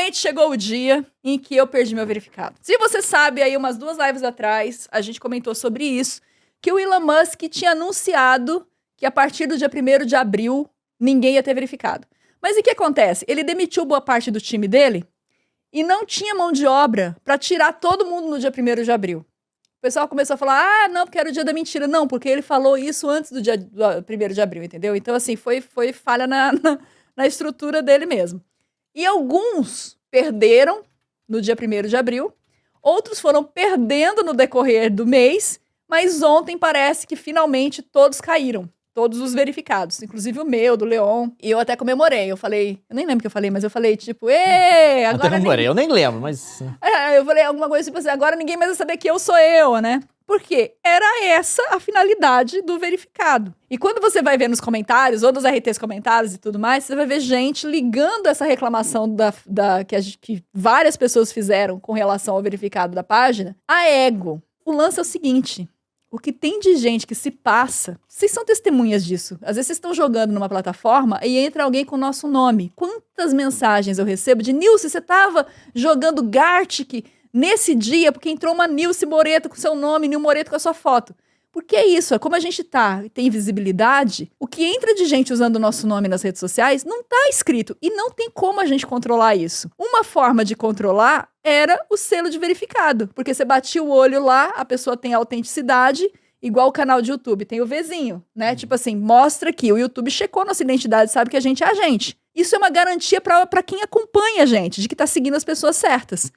Finalmente chegou o dia em que eu perdi meu verificado. Se você sabe, aí umas 2 lives atrás, a gente comentou sobre isso, que o Elon Musk tinha anunciado que a partir do dia 1º de abril, ninguém ia ter verificado. Mas o que acontece? Ele demitiu boa parte do time dele e não tinha mão de obra para tirar todo mundo no dia 1º de abril. O pessoal começou a falar, não, porque era o dia da mentira. Não, porque ele falou isso antes do dia 1º de abril, entendeu? Então, assim, foi falha na estrutura dele mesmo. E alguns perderam no dia 1º de abril, outros foram perdendo no decorrer do mês, mas ontem parece que finalmente todos caíram. Todos os verificados, inclusive o meu, do Leon. E eu até comemorei. Eu falei, eu nem lembro o que eu falei, mas eu falei, tipo, agora. Até comemorei, eu nem lembro, mas. Eu falei alguma coisa tipo assim, agora ninguém mais vai saber que eu sou eu, né? Porque era essa a finalidade do verificado. E quando você vai ver nos comentários, ou dos RTs comentários e tudo mais, você vai ver gente ligando essa reclamação que várias pessoas fizeram com relação ao verificado da página a ego. O lance é o seguinte. O que tem de gente que se passa, vocês são testemunhas disso. Às vezes vocês estão jogando numa plataforma e entra alguém com o nosso nome. Quantas mensagens eu recebo de Nilce, você estava jogando Gartic nesse dia porque entrou uma Nilce Moreto com seu nome, Nil Moreto com a sua foto. Porque é isso, é como a gente tem visibilidade, o que entra de gente usando o nosso nome nas redes sociais não tá escrito e não tem como a gente controlar isso. Uma forma de controlar era o selo de verificado, porque você batia o olho lá, a pessoa tem autenticidade, igual o canal de YouTube, tem o Vzinho, né? Tipo assim, mostra que o YouTube checou nossa identidade, sabe que a gente é a gente. Isso é uma garantia pra quem acompanha a gente, de que tá seguindo as pessoas certas.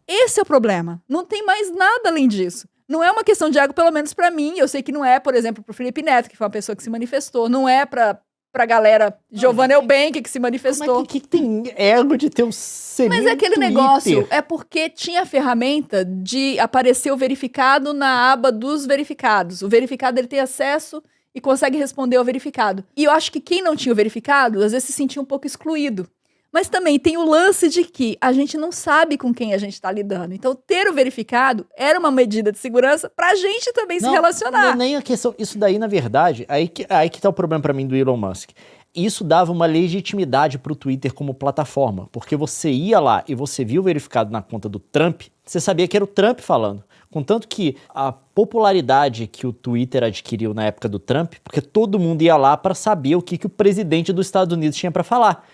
Esse é o problema. Não tem mais nada além disso. Não é uma questão de ego, pelo menos pra mim. Eu sei que não é, por exemplo, pro Felipe Neto, que foi uma pessoa que se manifestou. Não é pra galera Giovanna Eubank que se manifestou. Mas que tem ego de ter um selinho. Mas é aquele negócio, é porque tinha a ferramenta de aparecer o verificado na aba dos verificados. O verificado, ele tem acesso e consegue responder ao verificado. E eu acho que quem não tinha o verificado, às vezes se sentia um pouco excluído. Mas também tem o lance de que a gente não sabe com quem a gente está lidando. Então, ter o verificado era uma medida de segurança para a gente também se relacionar. Não é nem a questão. Isso daí, na verdade, aí que tá o problema para mim do Elon Musk. Isso dava uma legitimidade para o Twitter como plataforma. Porque você ia lá e você viu o verificado na conta do Trump, você sabia que era o Trump falando. Contanto que a popularidade que o Twitter adquiriu na época do Trump, porque todo mundo ia lá para saber o que o presidente dos Estados Unidos tinha para falar.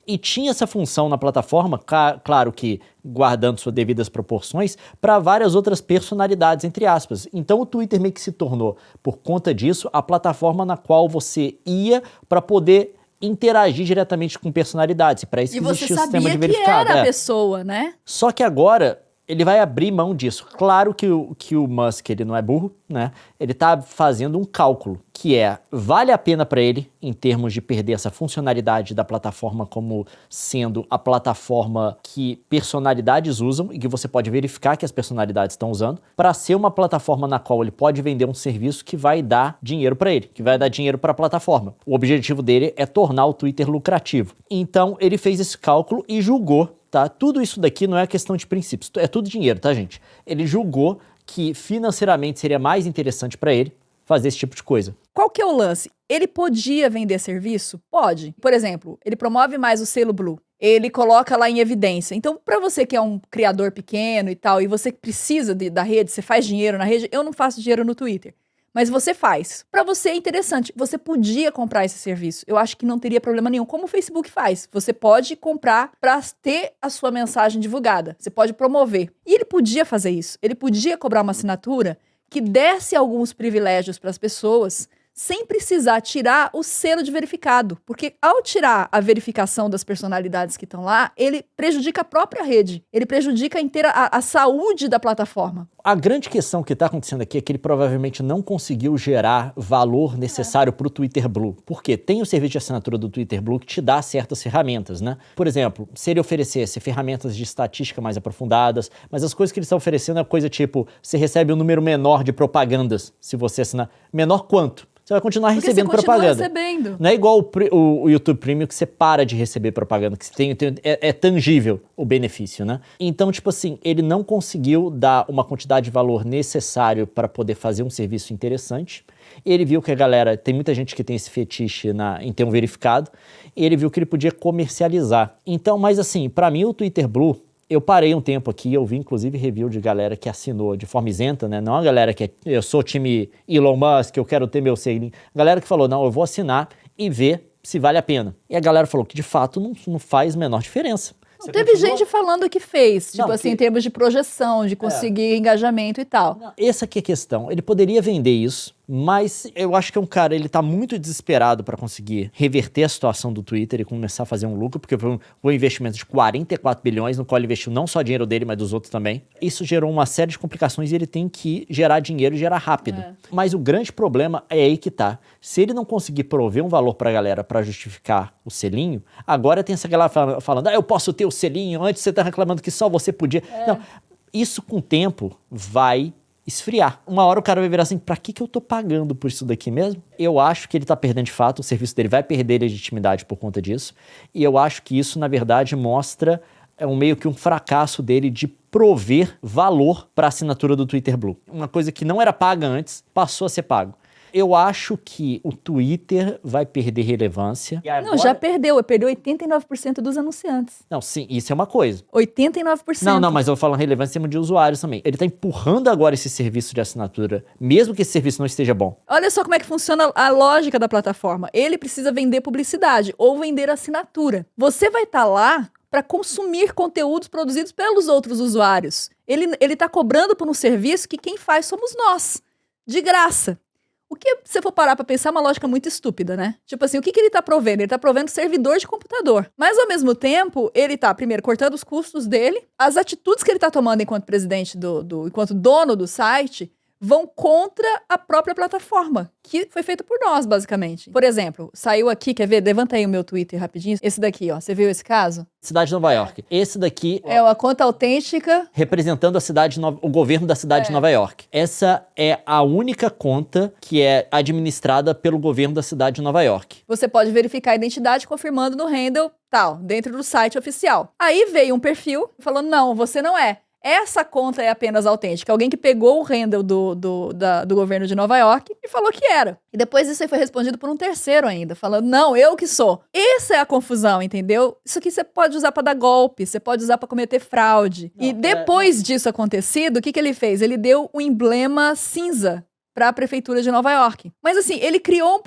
E tinha essa função na plataforma, claro que guardando suas devidas proporções, para várias outras personalidades, entre aspas. Então o Twitter meio que se tornou, por conta disso, a plataforma na qual você ia para poder interagir diretamente com personalidades. E para isso existia o sistema de verificado. E você sabia que era a pessoa, né? Só que agora ele vai abrir mão disso. Claro que o Musk, ele não é burro, né? Ele tá fazendo um cálculo, que é, vale a pena para ele, em termos de perder essa funcionalidade da plataforma como sendo a plataforma que personalidades usam e que você pode verificar que as personalidades estão usando, para ser uma plataforma na qual ele pode vender um serviço que vai dar dinheiro para ele, que vai dar dinheiro para a plataforma. O objetivo dele é tornar o Twitter lucrativo. Então, ele fez esse cálculo e julgou, tá? Tudo isso daqui não é questão de princípios, é tudo dinheiro, tá, gente? Ele julgou que financeiramente seria mais interessante para ele fazer esse tipo de coisa. Qual que é o lance? Ele podia vender serviço? Pode. Por exemplo, ele promove mais o selo Blue. Ele coloca lá em evidência. Então, para você que é um criador pequeno e tal, e você precisa da rede, você faz dinheiro na rede, eu não faço dinheiro no Twitter. Mas você faz. Para você é interessante. Você podia comprar esse serviço. Eu acho que não teria problema nenhum. Como o Facebook faz. Você pode comprar para ter a sua mensagem divulgada. Você pode promover. E ele podia fazer isso. Ele podia cobrar uma assinatura que desse alguns privilégios para as pessoas sem precisar tirar o selo de verificado. Porque ao tirar a verificação das personalidades que estão lá, ele prejudica a própria rede. Ele prejudica a saúde da plataforma. A grande questão que está acontecendo aqui é que ele provavelmente não conseguiu gerar valor necessário para o Twitter Blue. Por quê? Tem o serviço de assinatura do Twitter Blue que te dá certas ferramentas, né? Por exemplo, se ele oferecesse ferramentas de estatística mais aprofundadas, mas as coisas que ele está oferecendo é coisa tipo, você recebe um número menor de propagandas se você assinar. Menor quanto? Você vai continuar recebendo propaganda. Recebendo. Não é igual o YouTube Premium que você para de receber propaganda, que é tangível o benefício, né? Então, tipo assim, ele não conseguiu dar uma quantidade quantidade de valor necessário para poder fazer um serviço interessante. Ele viu que a galera, tem muita gente que tem esse fetiche em ter um verificado, e ele viu que ele podia comercializar. Então, mas assim, para mim o Twitter Blue, eu parei um tempo aqui, eu vi inclusive review de galera que assinou de forma isenta, né? Não a galera que eu sou time Elon Musk, eu quero ter meu selinho. Galera que falou, não, eu vou assinar e ver se vale a pena. E a galera falou que de fato não faz a menor diferença. Não, teve gente falando que fez, tipo assim, em termos de projeção, de conseguir engajamento e tal. Não, essa aqui é a questão. Ele poderia vender isso, mas eu acho que cara, ele tá muito desesperado para conseguir reverter a situação do Twitter e começar a fazer um lucro, porque foi um investimento de 44 bilhões, no qual ele investiu não só dinheiro dele, mas dos outros também. Isso gerou uma série de complicações e ele tem que gerar dinheiro e gerar rápido. Mas o grande problema é aí que tá. Se ele não conseguir prover um valor pra galera para justificar o selinho, agora tem essa galera falando, eu posso ter o selinho, antes você tá reclamando que só você podia. Não, isso com o tempo vai esfriar. Uma hora o cara vai virar assim, pra que eu tô pagando por isso daqui mesmo? Eu acho que ele tá perdendo de fato, o serviço dele vai perder legitimidade por conta disso, e eu acho que isso, na verdade, mostra meio que um fracasso dele de prover valor pra assinatura do Twitter Blue. Uma coisa que não era paga antes, passou a ser pago. Eu acho que o Twitter vai perder relevância. Não, já perdeu. Perdeu 89% dos anunciantes. Não, sim, isso é uma coisa. 89%. Não, mas eu falo relevância em cima de usuários também. Ele tá empurrando agora esse serviço de assinatura, mesmo que esse serviço não esteja bom. Olha só como é que funciona a lógica da plataforma. Ele precisa vender publicidade ou vender assinatura. Você vai estar lá para consumir conteúdos produzidos pelos outros usuários. Ele tá cobrando por um serviço que quem faz somos nós, de graça. O que, se for parar pra pensar, é uma lógica muito estúpida, né? Tipo assim, o que ele tá provendo? Ele tá provendo servidor de computador. Mas, ao mesmo tempo, ele tá, primeiro, cortando os custos dele. As atitudes que ele tá tomando enquanto presidente enquanto dono do site, vão contra a própria plataforma, que foi feita por nós, basicamente. Por exemplo, saiu aqui, quer ver? Levanta aí o meu Twitter rapidinho. Esse daqui, ó. Você viu esse caso? Cidade de Nova York. Esse daqui é uma conta autêntica representando o governo da cidade de Nova York. Essa é a única conta que é administrada pelo governo da cidade de Nova York. Você pode verificar a identidade confirmando no handle tal, dentro do site oficial. Aí veio um perfil falando, não, você não é. Essa conta é apenas autêntica. Alguém que pegou o handle do governo de Nova York e falou que era. E depois isso aí foi respondido por um terceiro ainda, falando, não, eu que sou. Essa é a confusão, entendeu? Isso aqui você pode usar pra dar golpe, você pode usar pra cometer fraude. Não, e depois disso acontecido, o que ele fez? Ele deu um emblema cinza para a prefeitura de Nova York. Mas assim, ele criou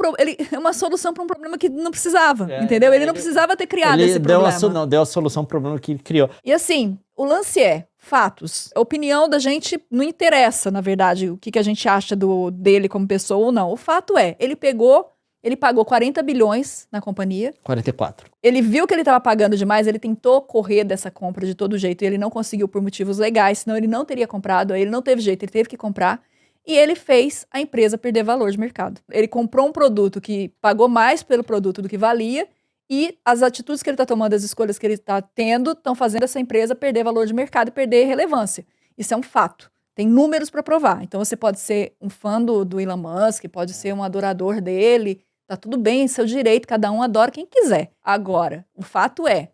uma solução para um problema que não precisava, entendeu? Ele não precisava ter criado esse problema. Deu a solução para o problema que ele criou. E assim, o lance é fatos. A opinião da gente não interessa, na verdade, o que a gente acha dele como pessoa ou não. O fato é, ele pagou 40 bilhões na companhia. 44. Ele viu que ele estava pagando demais, ele tentou correr dessa compra de todo jeito, e ele não conseguiu por motivos legais, senão ele não teria comprado, aí ele não teve jeito, ele teve que comprar. E ele fez a empresa perder valor de mercado. Ele comprou um produto que pagou mais pelo produto do que valia, e as atitudes que ele está tomando, as escolhas que ele está tendo, estão fazendo essa empresa perder valor de mercado e perder relevância. Isso é um fato. Tem números para provar. Então você pode ser um fã do Elon Musk, pode ser um adorador dele, tá tudo bem, seu direito, cada um adora quem quiser. Agora, o fato é,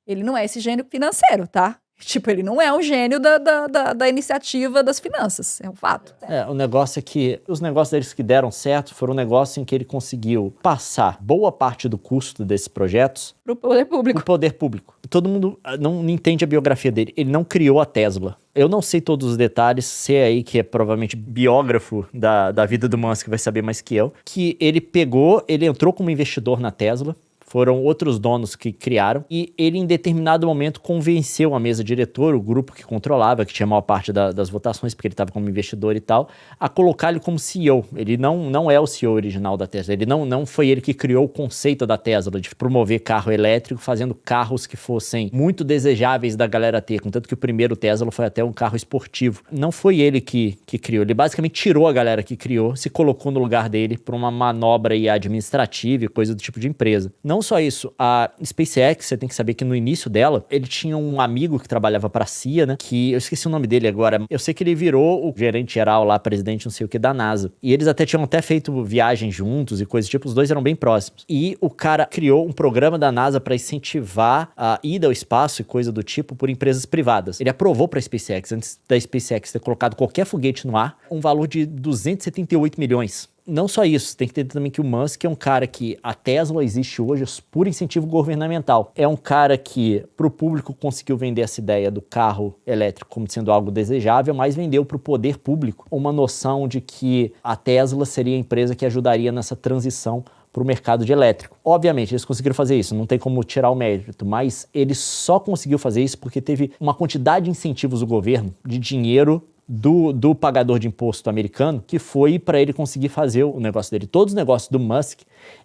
ele não é esse gênio financeiro, tá? Tipo, ele não é um gênio da iniciativa das finanças, é um fato. O negócio é que os negócios deles que deram certo foram um negócio em que ele conseguiu passar boa parte do custo desses projetos pro poder público. Pro poder público. Todo mundo não entende a biografia dele. Ele não criou a Tesla. Eu não sei todos os detalhes, você aí que é provavelmente biógrafo da vida do Musk vai saber mais que eu, que ele entrou como investidor na Tesla. Foram outros donos que criaram, e ele em determinado momento convenceu a mesa diretora, o grupo que controlava, que tinha a maior parte das votações, porque ele estava como investidor e tal, a colocar ele como CEO. Ele não é o CEO original da Tesla, ele não foi ele que criou o conceito da Tesla, de promover carro elétrico, fazendo carros que fossem muito desejáveis da galera ter, contanto que o primeiro Tesla foi até um carro esportivo. Não foi ele que criou, ele basicamente tirou a galera que criou, se colocou no lugar dele por uma manobra aí administrativa e coisa do tipo de empresa. Não Não só isso, a SpaceX, você tem que saber que no início dela, ele tinha um amigo que trabalhava pra CIA, né? Que eu esqueci o nome dele agora. Eu sei que ele virou o gerente geral lá, presidente não sei o que, da NASA. E eles tinham até feito viagens juntos e coisas tipo, os dois eram bem próximos. E o cara criou um programa da NASA pra incentivar a ida ao espaço e coisa do tipo por empresas privadas. Ele aprovou pra SpaceX, antes da SpaceX ter colocado qualquer foguete no ar, um valor de 278 milhões. Não só isso, tem que entender também que o Musk é um cara que a Tesla existe hoje por incentivo governamental. É um cara que pro público conseguiu vender essa ideia do carro elétrico como sendo algo desejável, mas vendeu pro poder público uma noção de que a Tesla seria a empresa que ajudaria nessa transição para o mercado de elétrico. Obviamente, eles conseguiram fazer isso, não tem como tirar o mérito, mas ele só conseguiu fazer isso porque teve uma quantidade de incentivos do governo, de dinheiro do pagador de imposto americano, que foi para ele conseguir fazer o negócio dele. Todos os negócios do Musk,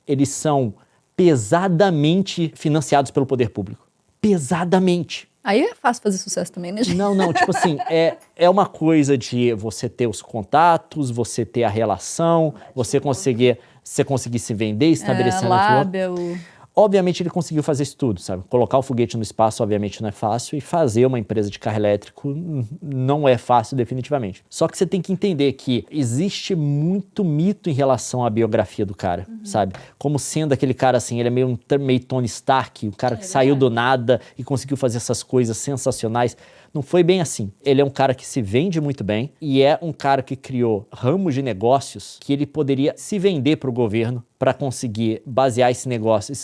eles são pesadamente financiados pelo poder público. Pesadamente. Aí é fácil fazer sucesso também, né, gente? Não, tipo assim, é uma coisa de você ter os contatos, você ter a relação, você conseguir se vender, estabelecer lábia, Obviamente ele conseguiu fazer isso tudo, sabe? Colocar o foguete no espaço obviamente não é fácil e fazer uma empresa de carro elétrico não é fácil definitivamente. Só que você tem que entender que existe muito mito em relação à biografia do cara, sabe? Como sendo aquele cara assim, ele é meio Tony Stark, o cara que saiu do nada e conseguiu fazer essas coisas sensacionais. Não foi bem assim. Ele é um cara que se vende muito bem e é um cara que criou ramos de negócios que ele poderia se vender para o governo para conseguir basear esse negócio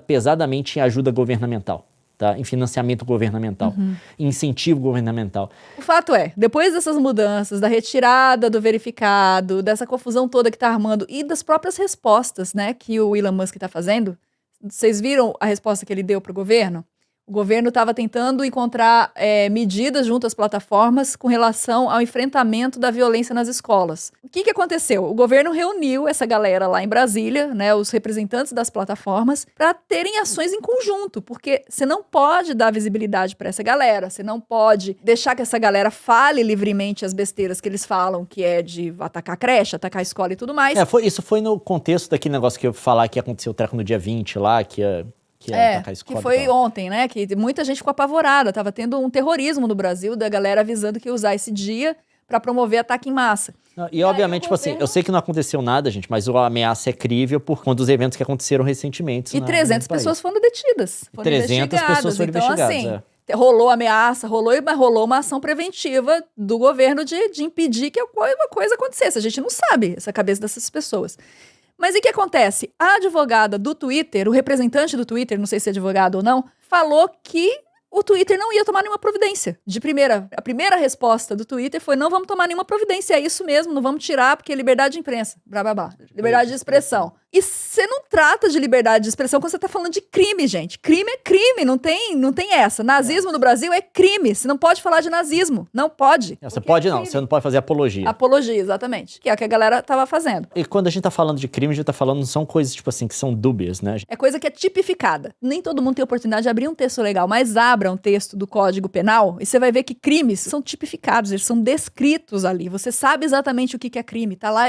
pesadamente em ajuda governamental, tá? Em financiamento governamental, em incentivo governamental. O fato é, depois dessas mudanças, da retirada do verificado, dessa confusão toda que tá armando e das próprias respostas, né, que o Elon Musk tá fazendo, vocês viram a resposta que ele deu pro governo? O governo estava tentando encontrar medidas junto às plataformas com relação ao enfrentamento da violência nas escolas. O que aconteceu? O governo reuniu essa galera lá em Brasília, né, os representantes das plataformas, para terem ações em conjunto, porque você não pode dar visibilidade para essa galera, você não pode deixar que essa galera fale livremente as besteiras que eles falam, que é de atacar a creche, atacar a escola e tudo mais. Isso foi no contexto daquele negócio que eu falar que aconteceu o treco no dia 20 lá, que foi ontem, né? Que muita gente ficou apavorada. Tava tendo um terrorismo no Brasil da galera avisando que ia usar esse dia para promover ataque em massa. E obviamente, tipo assim, eu sei que não aconteceu nada, gente, mas a ameaça é crível por conta dos eventos que aconteceram recentemente. E 300 pessoas foram detidas. 300 pessoas foram investigadas. Assim, rolou ameaça, mas rolou uma ação preventiva do governo de impedir que uma coisa acontecesse. A gente não sabe essa cabeça dessas pessoas. Mas e o que acontece? A advogada do Twitter, o representante do Twitter, não sei se é advogado ou não, falou que o Twitter não ia tomar nenhuma providência. A primeira resposta do Twitter foi: não vamos tomar nenhuma providência, é isso mesmo, não vamos tirar, porque é liberdade de imprensa, liberdade de expressão. E você não trata de liberdade de expressão quando você tá falando de crime, gente. Crime é crime, não tem essa. Nazismo no Brasil é crime, você não pode falar de nazismo, não pode. Você não pode fazer apologia. Apologia, exatamente, que é o que a galera tava fazendo. E quando a gente tá falando de crime, a gente tá falando, não são coisas, tipo assim, que são dúbias, né? É coisa que é tipificada. Nem todo mundo tem oportunidade de abrir um texto legal, mas abra um texto do Código Penal e você vai ver que crimes são tipificados, eles são descritos ali. Você sabe exatamente o que é crime, tá lá,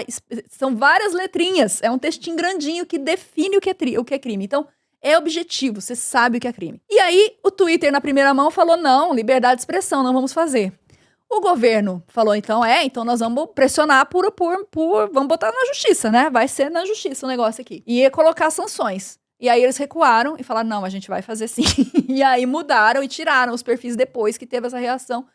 são várias letrinhas, é um textinho grandinho que define o que é crime. Então, é objetivo, você sabe o que é crime. E aí, o Twitter, na primeira mão, falou: não, liberdade de expressão, não vamos fazer. O governo falou: então nós vamos pressionar vamos botar na justiça, né? Vai ser na justiça o negócio aqui. E ia colocar sanções. E aí eles recuaram e falaram: não, a gente vai fazer sim. E aí mudaram e tiraram os perfis depois que teve essa reação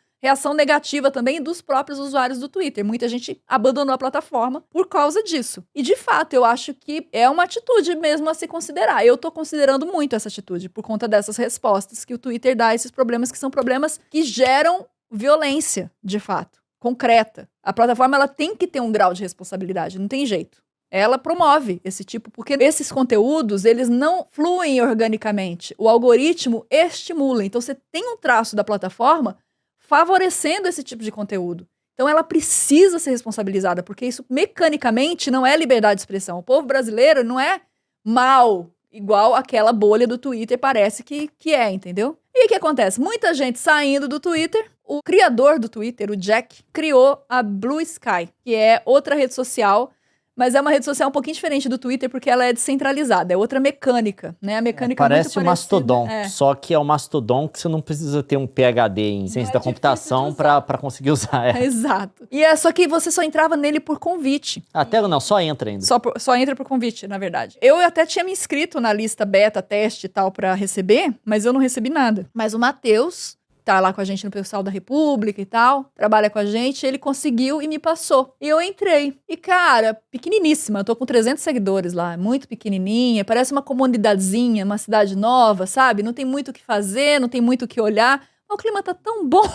negativa também dos próprios usuários do Twitter. Muita gente abandonou a plataforma por causa disso. E, de fato, eu acho que é uma atitude mesmo a se considerar. Eu tô considerando muito essa atitude por conta dessas respostas que o Twitter dá a esses problemas, que são problemas que geram violência, de fato, concreta. A plataforma, ela tem que ter um grau de responsabilidade, não tem jeito. Ela promove esse tipo, porque esses conteúdos, eles não fluem organicamente. O algoritmo estimula. Então, você tem um traço da plataforma favorecendo esse tipo de conteúdo. Então ela precisa ser responsabilizada, porque isso mecanicamente não é liberdade de expressão. O povo brasileiro não é mal, igual aquela bolha do Twitter parece que é, entendeu? E o que acontece? Muita gente saindo do Twitter. O criador do Twitter, o Jack, criou a Blue Sky, que é outra rede social, Mas é uma rede social um pouquinho diferente do Twitter, porque ela é descentralizada, é outra mecânica, né? A mecânica Parece muito o Mastodon, parecida. só que é o Mastodon que você não precisa ter um PhD em ciência da computação para conseguir usar. Exato. Só que você só entrava nele por convite. Até não, só entra ainda. Só entra por convite, na verdade. Eu até tinha me inscrito na lista beta, teste e tal pra receber, mas eu não recebi nada. Mas o Matheus, tá lá com a gente no pessoal da República e tal, trabalha com a gente, ele conseguiu e me passou. E eu entrei. E, cara, pequeniníssima, eu tô com 300 seguidores lá, muito pequenininha, parece uma comunidadezinha, uma cidade nova, sabe? Não tem muito o que fazer, não tem muito o que olhar. O clima tá tão bom.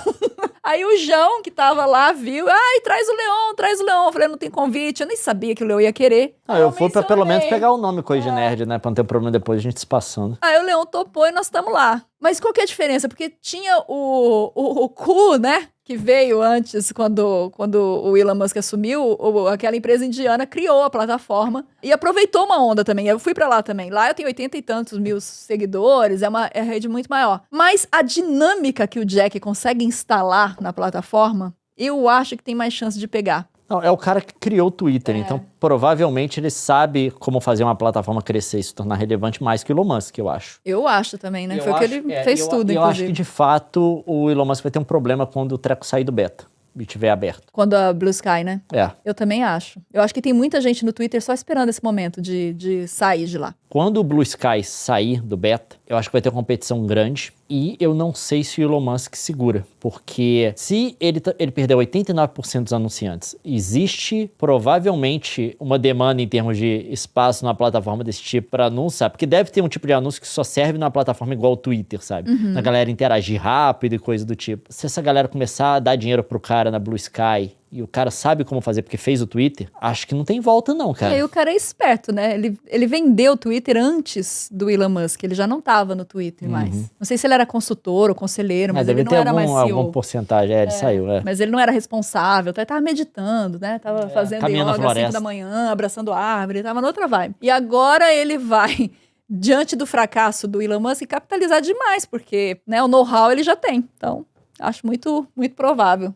Aí o João, que tava lá, viu. Ai, traz o Leon, traz o Leon. Eu falei, não tem convite. Eu nem sabia que o Leon ia querer. Eu fui pra pelo menos pegar o nome Coisa de Nerd, né? Pra não ter problema depois a gente se passando. Aí o Leon topou e nós estamos lá. Mas qual que é a diferença? Porque tinha o Ku, né? Que veio antes, quando o Elon Musk assumiu, aquela empresa indiana criou a plataforma e aproveitou uma onda também. Eu fui pra lá também. Lá eu tenho 80 e tantos mil seguidores, é uma rede muito maior. Mas a dinâmica que o Jack consegue instalar na plataforma, eu acho que tem mais chance de pegar. Não, é o cara que criou o Twitter, então provavelmente ele sabe como fazer uma plataforma crescer e se tornar relevante mais que o Elon Musk, eu acho. Eu acho também, né? Foi o que ele fez tudo, inclusive. Eu acho que, de fato, o Elon Musk vai ter um problema quando o treco sair do beta e estiver aberto. Quando a Blue Sky, né? É. Eu também acho. Eu acho que tem muita gente no Twitter só esperando esse momento de sair de lá. Quando o Blue Sky sair do beta, eu acho que vai ter uma competição grande e eu não sei se o Elon Musk segura, porque se ele perdeu 89% dos anunciantes, existe provavelmente uma demanda em termos de espaço numa plataforma desse tipo para anúncio, porque deve ter um tipo de anúncio que só serve numa plataforma igual o Twitter, sabe? A galera interagir rápido e coisa do tipo. Se essa galera começar a dar dinheiro pro cara na Blue Sky e o cara sabe como fazer porque fez o Twitter, acho que não tem volta não, cara. E aí o cara é esperto, né? Ele vendeu o Twitter antes do Elon Musk, ele já não tava no Twitter mais. Não sei se ele era consultor ou conselheiro, mas ele não era mais CEO. Alguma porcentagem, ele saiu, Mas ele não era responsável, ele tava meditando, né? Tava fazendo yoga às 5 da manhã, abraçando árvore, tava noutra vibe. E agora ele vai, diante do fracasso do Elon Musk, capitalizar demais, porque, né, o know-how ele já tem. Então, acho muito, muito provável.